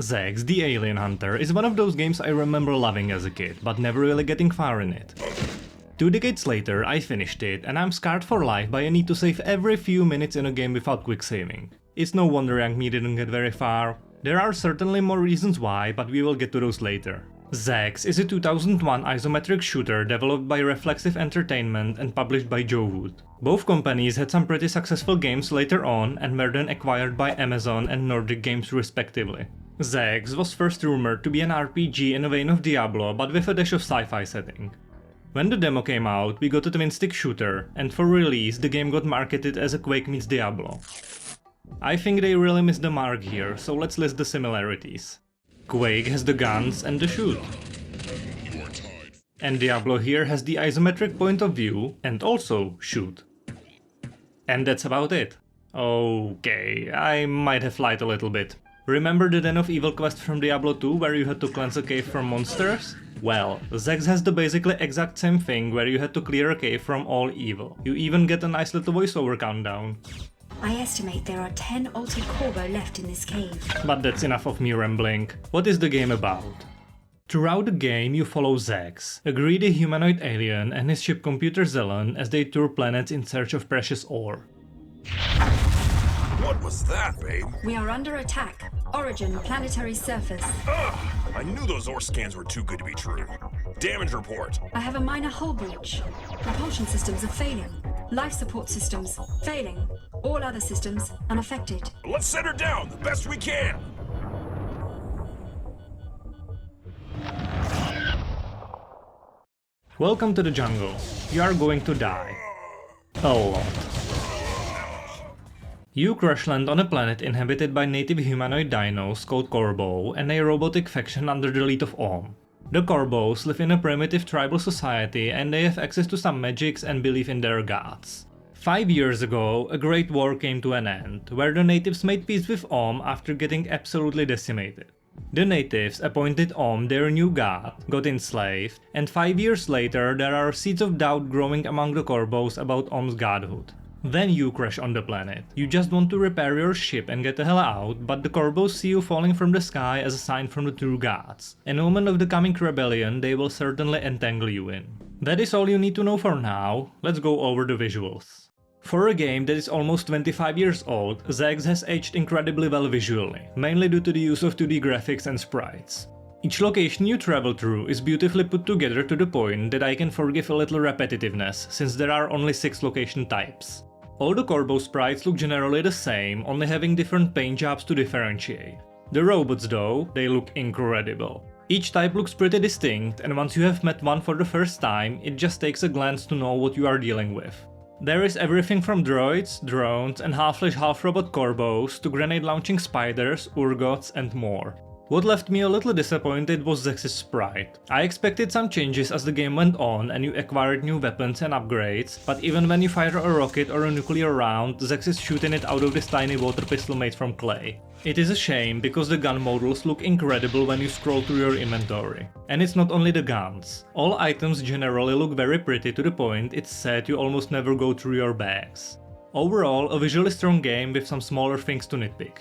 Zax The Alien Hunter is one of those games I remember loving as a kid, but never really getting far in it. 2 decades later, I finished it, and I'm scarred for life by a need to save every few minutes in a game without quick saving. It's no wonder young me didn't get very far. There are certainly more reasons why, but we will get to those later. Zax is a 2001 isometric shooter developed by Reflexive Entertainment and published by Joe Wood. Both companies had some pretty successful games later on and were then acquired by Amazon and Nordic Games respectively. Zax was first rumored to be an RPG in the vein of Diablo, but with a dash of sci-fi setting. When the demo came out, we got a twin-stick shooter, and for release the game got marketed as a Quake meets Diablo. I think they really missed the mark here, so let's list the similarities. Quake has the guns and the shoot. And Diablo here has the isometric point of view and also shoot. And that's about it. Okay, I might have lied a little bit. Remember the Den of Evil quest from Diablo 2 where you had to cleanse a cave from monsters? Well, Zax has the basically exact same thing where you had to clear a cave from all evil. You even get a nice little voiceover countdown. I estimate there are 10 altered Corbo left in this cave. But that's enough of me rambling. What is the game about? Throughout the game you follow Zax, a greedy humanoid alien and his ship computer Zelon as they tour planets in search of precious ore. What was that, babe? We are under attack. Origin, planetary surface. Ugh! I knew those ore scans were too good to be true. Damage report. I have a minor hull breach. Propulsion systems are failing. Life support systems, failing. All other systems, unaffected. Let's set her down the best we can! Welcome to the jungle. You are going to die. A lot. You crash land on a planet inhabited by native humanoid dinos called Corbo and a robotic faction under the lead of Om. The Corbos live in a primitive tribal society and they have access to some magics and believe in their gods. 5 years ago, a great war came to an end, where the natives made peace with Om after getting absolutely decimated. The natives appointed Om their new god, got enslaved, and 5 years later there are seeds of doubt growing among the Corbos about Om's godhood. Then you crash on the planet. You just want to repair your ship and get the hell out, but the Corbos see you falling from the sky as a sign from the true gods. An omen of the coming rebellion they will certainly entangle you in. That is all you need to know for now. Let's go over the visuals. For a game that is almost 25 years old, Zax has aged incredibly well visually, mainly due to the use of 2D graphics and sprites. Each location you travel through is beautifully put together to the point that I can forgive a little repetitiveness, since there are only 6 location types. All the Corbo sprites look generally the same, only having different paint jobs to differentiate. The robots though, they look incredible. Each type looks pretty distinct, and once you have met one for the first time, it just takes a glance to know what you are dealing with. There is everything from droids, drones and half-flesh half-robot Corbos to grenade-launching spiders, urgots and more. What left me a little disappointed was Zax's sprite. I expected some changes as the game went on and you acquired new weapons and upgrades, but even when you fire a rocket or a nuclear round, Zax is shooting it out of this tiny water pistol made from clay. It is a shame because the gun models look incredible when you scroll through your inventory. And it's not only the guns. All items generally look very pretty to the point it's sad you almost never go through your bags. Overall, a visually strong game with some smaller things to nitpick.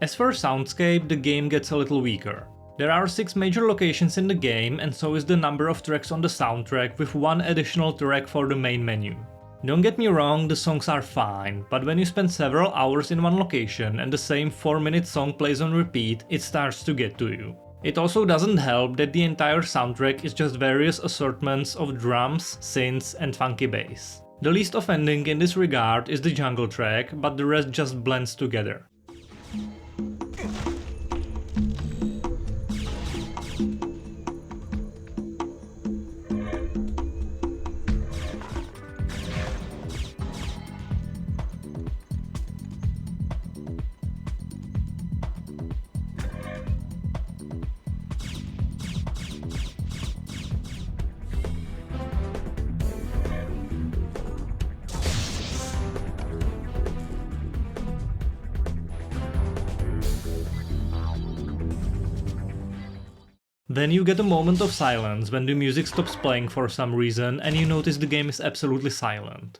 As for soundscape, the game gets a little weaker. There are 6 major locations in the game and so is the number of tracks on the soundtrack, with 1 additional track for the main menu. Don't get me wrong, the songs are fine, but when you spend several hours in one location and the same 4-minute song plays on repeat, it starts to get to you. It also doesn't help that the entire soundtrack is just various assortments of drums, synths and funky bass. The least offending in this regard is the jungle track, but the rest just blends together. Then you get a moment of silence when the music stops playing for some reason and you notice the game is absolutely silent.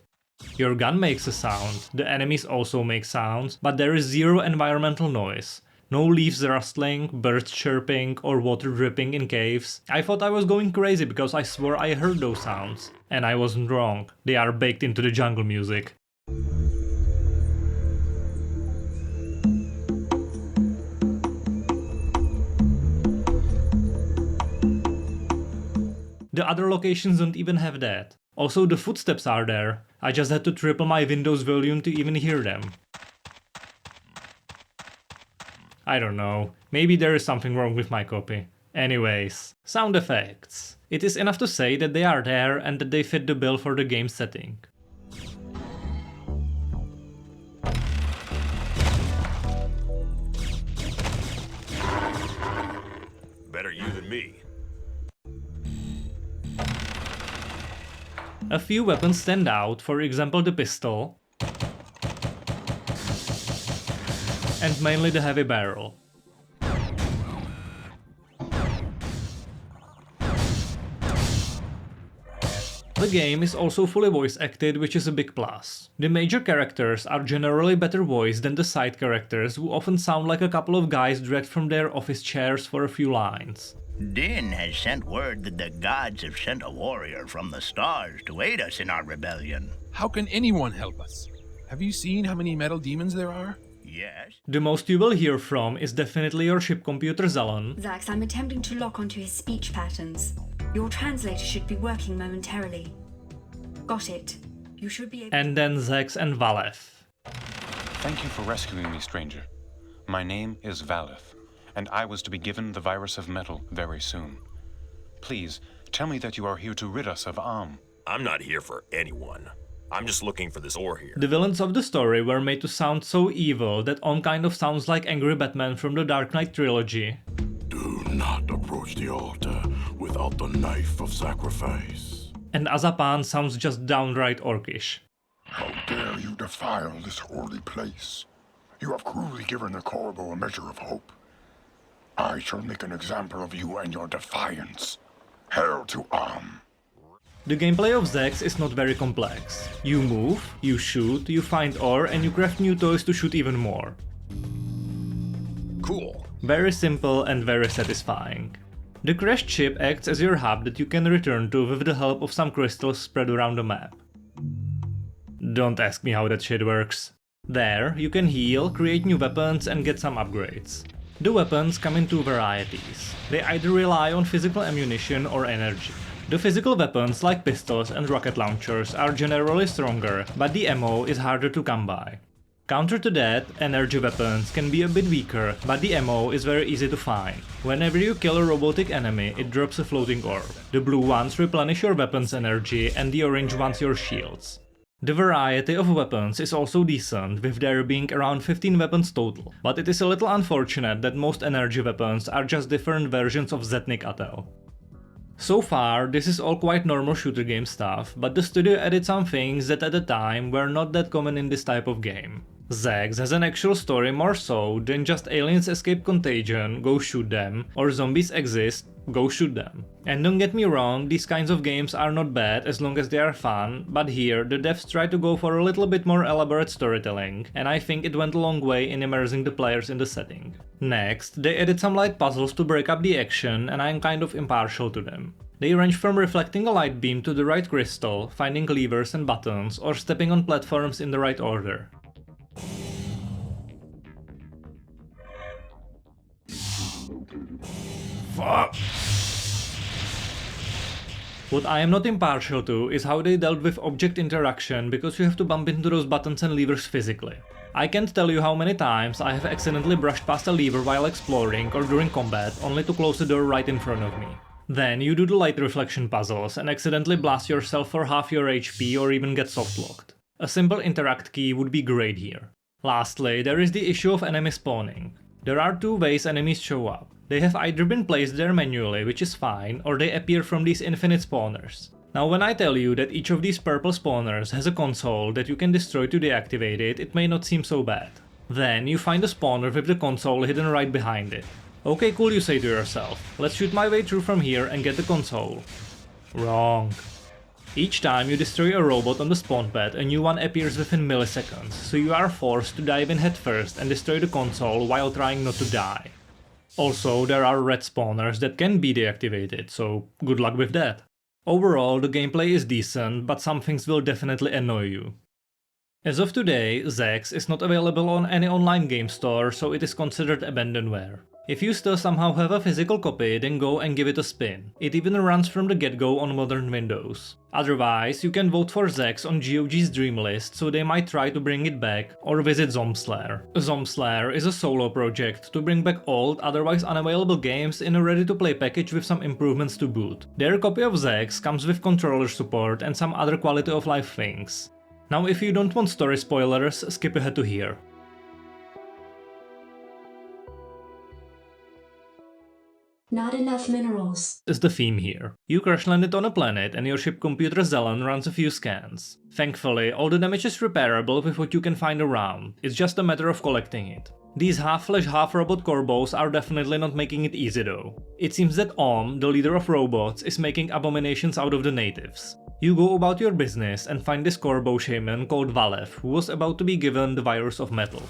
Your gun makes a sound, the enemies also make sounds, but there is zero environmental noise. No leaves rustling, birds chirping, or water dripping in caves. I thought I was going crazy because I swore I heard those sounds. And I wasn't wrong. They are baked into the jungle music. The other locations don't even have that. Also, the footsteps are there. I just had to triple my Windows volume to even hear them. I don't know. Maybe there is something wrong with my copy. Anyways, sound effects. It is enough to say that they are there and that they fit the bill for the game setting. Better you than me. A few weapons stand out, for example the pistol, and mainly the heavy barrel. The game is also fully voice acted, which is a big plus. The major characters are generally better voiced than the side characters, who often sound like a couple of guys dragged from their office chairs for a few lines. Din has sent word that the gods have sent a warrior from the stars to aid us in our rebellion. How can anyone help us? Have you seen how many metal demons there are? Yes. The most you will hear from is definitely your ship computer Zelon. Zax, I'm attempting to lock onto his speech patterns. Your translator should be working momentarily. Got it. You should be able. And then Zax and Valeth. Thank you for rescuing me, stranger. My name is Valeth, and I was to be given the virus of metal very soon. Please, tell me that you are here to rid us of I'm not here for anyone. I'm just looking for this ore here. The villains of the story were made to sound so evil that kind of sounds like angry Batman from the Dark Knight trilogy. Do not approach the altar without the knife of sacrifice. And Azapan sounds just downright orcish. How dare you defile this holy place? You have cruelly given the Corvo a measure of hope. I shall make an example of you and your defiance. Hail to The gameplay of Zax is not very complex. You move, you shoot, you find ore, and you craft new toys to shoot even more. Cool. Very simple and very satisfying. The crashed ship acts as your hub that you can return to with the help of some crystals spread around the map. Don't ask me how that shit works. There, you can heal, create new weapons, and get some upgrades. The weapons come in two varieties. They either rely on physical ammunition or energy. The physical weapons like pistols and rocket launchers are generally stronger, but the ammo is harder to come by. Counter to that, energy weapons can be a bit weaker, but the ammo is very easy to find. Whenever you kill a robotic enemy, it drops a floating orb. The blue ones replenish your weapons energy and the orange ones your shields. The variety of weapons is also decent, with there being around 15 weapons total, but it is a little unfortunate that most energy weapons are just different versions of Zetnik Atel. So far, this is all quite normal shooter game stuff, but the studio added some things that at the time were not that common in this type of game. Zax has an actual story more so than just aliens escape contagion, go shoot them, or zombies exist, go shoot them. And don't get me wrong, these kinds of games are not bad as long as they are fun, but here the devs try to go for a little bit more elaborate storytelling, and I think it went a long way in immersing the players in the setting. Next, they added some light puzzles to break up the action, and I'm kind of impartial to them. They range from reflecting a light beam to the right crystal, finding levers and buttons, or stepping on platforms in the right order. Fuck! What I am not impartial to is how they dealt with object interaction, because you have to bump into those buttons and levers physically. I can't tell you how many times I have accidentally brushed past a lever while exploring or during combat, only to close the door right in front of me. Then you do the light reflection puzzles and accidentally blast yourself for half your HP or even get softlocked. A simple interact key would be great here. Lastly, there is the issue of enemy spawning. There are two ways enemies show up. They have either been placed there manually, which is fine, or they appear from these infinite spawners. Now when I tell you that each of these purple spawners has a console that you can destroy to deactivate it, it may not seem so bad. Then you find a spawner with the console hidden right behind it. Okay, cool, you say to yourself. Let's shoot my way through from here and get the console. Wrong. Each time you destroy a robot on the spawn pad, a new one appears within milliseconds, so you are forced to dive in headfirst and destroy the console while trying not to die. Also, there are red spawners that can be deactivated, so good luck with that. Overall, the gameplay is decent, but some things will definitely annoy you. As of today, Zax is not available on any online game store, so it is considered abandonware. If you still somehow have a physical copy, then go and give it a spin. It even runs from the get-go on modern Windows. Otherwise, you can vote for Zax on GOG's dream list, so they might try to bring it back, or visit Zomslayer. Zomslayer is a solo project to bring back old, otherwise unavailable games in a ready-to-play package with some improvements to boot. Their copy of Zax comes with controller support and some other quality of life things. Now if you don't want story spoilers, skip ahead to here. Not enough minerals. Is the theme here. You crash landed on a planet and your ship computer Zelon runs a few scans. Thankfully, all the damage is repairable with what you can find around, it's just a matter of collecting it. These half-flesh half-robot corbos are definitely not making it easy though. It seems that the leader of robots, is making abominations out of the natives. You go about your business and find this corbo shaman called Valef, who was about to be given the virus of metal.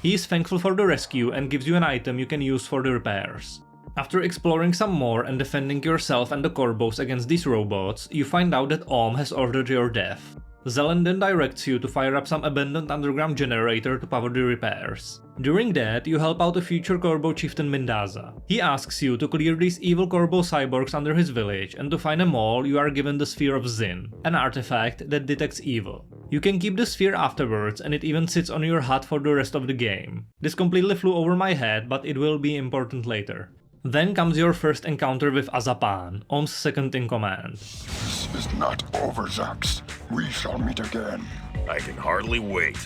He is thankful for the rescue and gives you an item you can use for the repairs. After exploring some more and defending yourself and the corbos against these robots, you find out that has ordered your death. Zelon then directs you to fire up some abandoned underground generator to power the repairs. During that, you help out a future Corbo chieftain Mendaza. He asks you to clear these evil Corbo cyborgs under his village, and to find them all, you are given the Sphere of Zin, an artifact that detects evil. You can keep the sphere afterwards, and it even sits on your HUD for the rest of the game. This completely flew over my head, but it will be important later. Then comes your first encounter with Azapan, Om's second in command. This is not over, Zax. We shall meet again. I can hardly wait.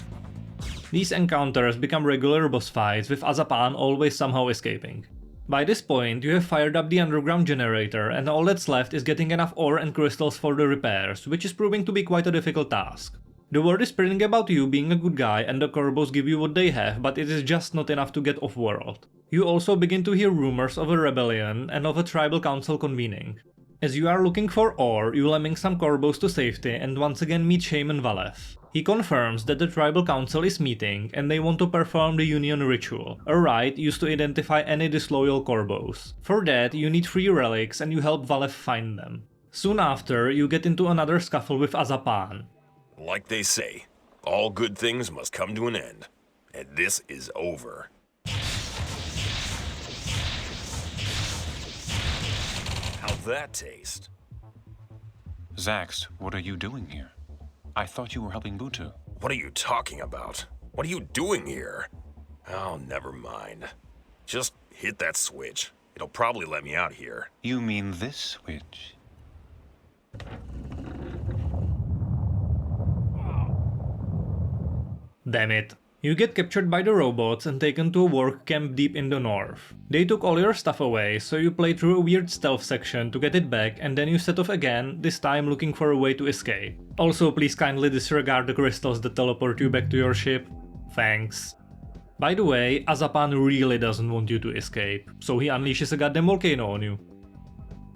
These encounters become regular boss fights, with Azapan always somehow escaping. By this point, you have fired up the underground generator, and all that's left is getting enough ore and crystals for the repairs, which is proving to be quite a difficult task. The word is spreading about you being a good guy, and the Corbos give you what they have, but it is just not enough to get off-world. You also begin to hear rumors of a rebellion and of a tribal council convening. As you are looking for ore, you lemming some Corbos to safety and once again meet Shaman Valef. He confirms that the tribal council is meeting and they want to perform the union ritual, a rite used to identify any disloyal Corbos. For that, you need 3 relics and you help Valef find them. Soon after, you get into another scuffle with Azapan. Like they say, all good things must come to an end. And this is over. How'd that taste? Zax, what are you doing here? I thought you were helping Butu. What are you talking about? What are you doing here? Oh, never mind. Just hit that switch. It'll probably let me out here. You mean this switch? Damn it. You get captured by the robots and taken to a work camp deep in the north. They took all your stuff away, so you play through a weird stealth section to get it back, and then you set off again, this time looking for a way to escape. Also, please kindly disregard the crystals that teleport you back to your ship. Thanks. By the way, Azapan really doesn't want you to escape, so he unleashes a goddamn volcano on you.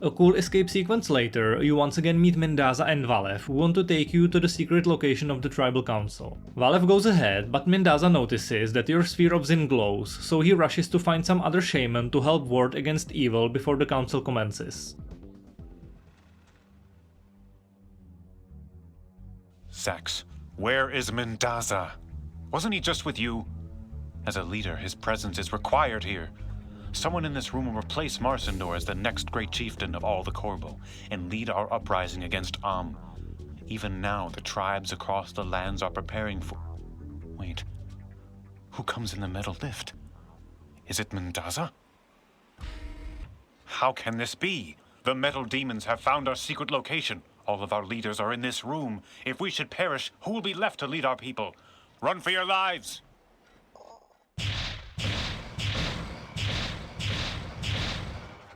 A cool escape sequence later, you once again meet Mendaza and Valef, who want to take you to the secret location of the tribal council. Valef goes ahead, but Mendaza notices that your sphere of Zin glows, so he rushes to find some other shaman to help ward against evil before the council commences. Zax, where is Mendaza? Wasn't he just with you? As a leader, his presence is required here. Someone in this room will replace Marsendor as the next great chieftain of all the Corbo, and lead our uprising against Even now, the tribes across the lands are preparing for... Wait, who comes in the metal lift? Is it Mendaza? How can this be? The metal demons have found our secret location. All of our leaders are in this room. If we should perish, who will be left to lead our people? Run for your lives!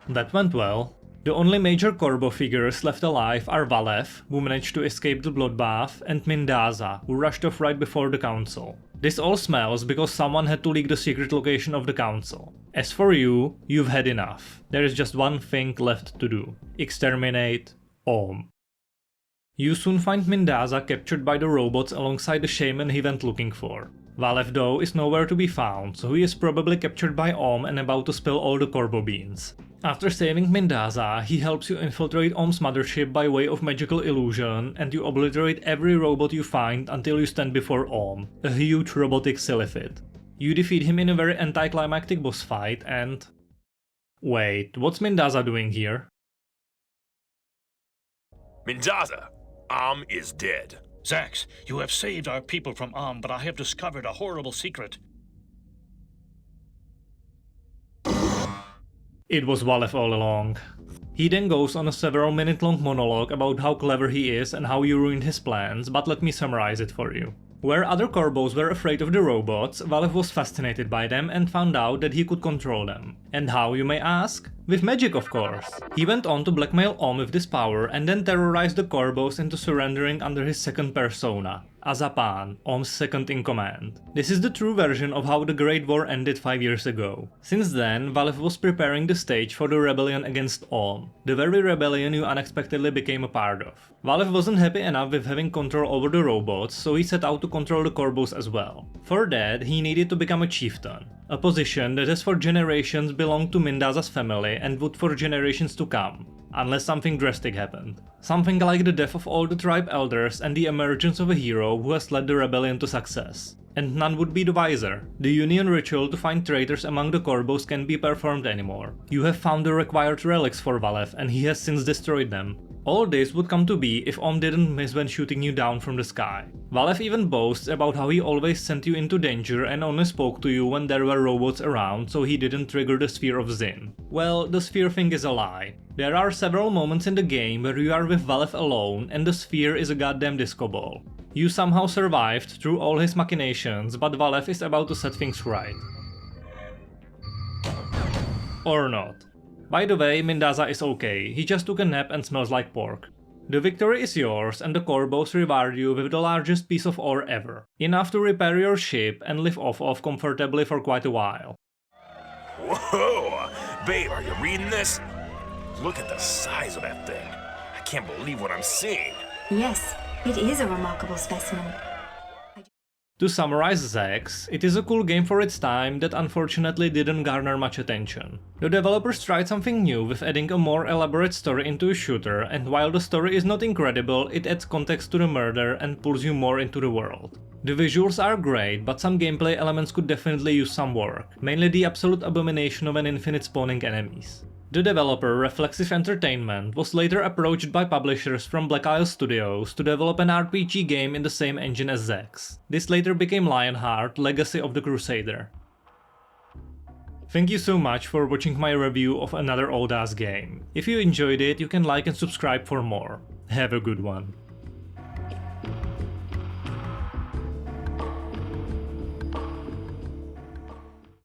That went well. The only major Corbo figures left alive are Valef, who managed to escape the bloodbath, and Mendaza, who rushed off right before the council. This all smells because someone had to leak the secret location of the council. As for you, you've had enough. There is just one thing left to do. Exterminate Om. You soon find Mendaza captured by the robots alongside the shaman he went looking for. Valef though is nowhere to be found, so he is probably captured by Om and about to spill all the Corbo beans. After saving Mendaza, he helps you infiltrate Om's mothership by way of magical illusion, and you obliterate every robot you find until you stand before Om, a huge robotic Silithid. You defeat him in a very anticlimactic boss fight and... Wait, what's Mendaza doing here? Mendaza! Am is dead. Zax, you have saved our people from but I have discovered a horrible secret. It was Valef all along. He then goes on a several-minute-long monologue about how clever he is and how you ruined his plans, but let me summarize it for you. Where other Corbos were afraid of the robots, Valef was fascinated by them and found out that he could control them. And how, you may ask? With magic, of course. He went on to blackmail Om with this power and then terrorized the Corbos into surrendering under his second persona, Azapan, Om's second-in-command. This is the true version of how the Great War ended 5 years ago. Since then, Valef was preparing the stage for the rebellion against Om, the very rebellion you unexpectedly became a part of. Valef wasn't happy enough with having control over the robots, so he set out to control the Corbos as well. For that, he needed to become a chieftain, a position that has for generations belonged to Mendaza's family and would for generations to come. Unless something drastic happened. Something like the death of all the tribe elders and the emergence of a hero who has led the rebellion to success. And none would be the wiser. The Union ritual to find traitors among the Corbos can't be performed anymore. You have found the required relics for Valef and he has since destroyed them. All this would come to be if Om didn't miss when shooting you down from the sky. Valef even boasts about how he always sent you into danger and only spoke to you when there were robots around, so he didn't trigger the sphere of Zin. Well, the sphere thing is a lie. There are several moments in the game where you are with Valef alone and the sphere is a goddamn disco ball. You somehow survived through all his machinations, but Valef is about to set things right. Or not. By the way, Mendaza is okay, he just took a nap and smells like pork. The victory is yours and the Corbos reward you with the largest piece of ore ever. Enough to repair your ship and live off of comfortably for quite a while. Whoa! Babe, are you reading this? Look at the size of that thing. I can't believe what I'm seeing. Yes, it is a remarkable specimen. To summarize Zax, it is a cool game for its time that unfortunately didn't garner much attention. The developers tried something new with adding a more elaborate story into a shooter, and while the story is not incredible, it adds context to the murder and pulls you more into the world. The visuals are great, but some gameplay elements could definitely use some work, mainly the absolute abomination of an infinite spawning enemies. The developer, Reflexive Entertainment, was later approached by publishers from Black Isle Studios to develop an RPG game in the same engine as Zax. This later became Lionheart: Legacy of the Crusader. Thank you so much for watching my review of another old-ass game. If you enjoyed it, you can like and subscribe for more. Have a good one.